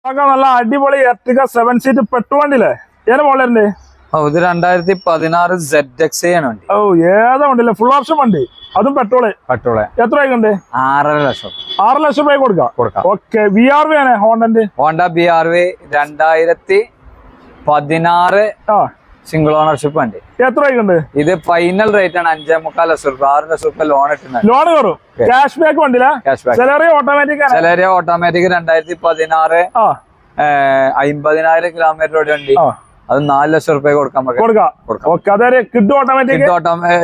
നല്ല അടിപൊളി Ertiga 7 seat petrol വണ്ടിയില്ലേ? ഏതാ മോഡലുണ്ട്? ഇത് 2016 ZX ആണ് വണ്ടി. ഓ ഏതാ വണ്ടിയില്ലേ? ഫുൾ ഓപ്ഷൻ വണ്ടി, അതും പെട്രോള്. എത്ര രൂപയുണ്ട്? 6.5 ലക്ഷം. 6 ലക്ഷം രൂപ കൊടുക്കാം. ഓക്കെ. VRV ആണ് ഹോണ്ട BRV 2016 സിംഗിൾ ഓണർഷിപ്പ് വണ്ടി. എത്ര രൂപയുണ്ട്? ഇത് ഫൈനൽ റേറ്റ് ആണ് 5.25 ലക്ഷം രൂപ. 6 ലക്ഷം രൂപ ലോൺ ഇട്ടുന്നത്. ലോൺ കയറും. ക്യാഷ് ബാക്ക് വണ്ടിയില്ല? Celerio automatic? Celerio automatic 2016 50,000 kilometre ഓടി വണ്ടി. അത് 4 ലക്ഷം രൂപ കൊടുക്കാൻ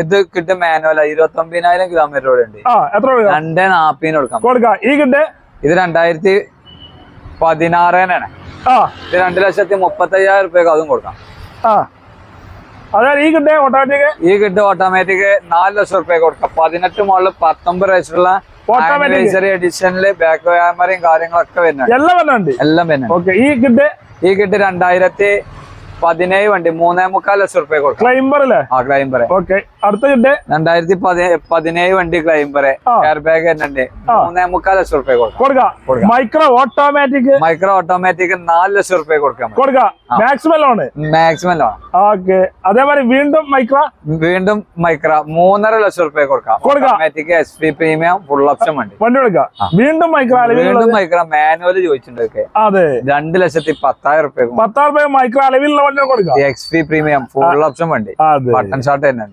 ഇത് കിട്ട് മാനുവൽ 29,000 കിലോമീറ്റർ ഓടി ഉണ്ട്. 2.40 കൊടുക്കാം. ഇത് 2016 ഇത് 2,35,000 രൂപയ്ക്ക് അതും കൊടുക്കാം. ഈ കിട്ട് ഓട്ടോമാറ്റിക് 4 ലക്ഷം രൂപ കൊടുക്കാം. 18 മോഡൽ 19 റേസുള്ള എഡിഷനില് ബാക്ക് ക്യാമറയും കാര്യങ്ങളൊക്കെ വരുന്നുണ്ട്. എല്ലാം വരുന്നുണ്ട്. ഈ കിട്ട് 2017 വണ്ടി 3.25 ലക്ഷം രൂപ കൊടുക്കാം. ക്ലൈംബർ 2017 വണ്ടി ക്ലൈംബർ എയർ ബാഗ് തന്നെ 3.25 ലക്ഷം രൂപ കൊടുക്കാം. മൈക്രോ ഓട്ടോമാറ്റിക് 4 ലക്ഷം രൂപ കൊടുക്കാം. Maximum loan. അതേമാതിരി വീണ്ടും മൈക്ര 3.5 ലക്ഷം രൂപ കൊടുക്കാം. Automatic SP premium full option വണ്ടി കൊടുക്കാം. വീണ്ടും മൈക്ര മാനുവൽ ചോദിച്ചിട്ടുണ്ട്. 2,10,000 രൂപ. 10,000 മൈക്ര അലവിലുള്ള വണ്ടി കൊടുക്കാം. XP പ്രീമിയം ഫുൾ ഓപ്ഷൻ വണ്ടി ബട്ടൺ ഷോട്ട് തന്നെ.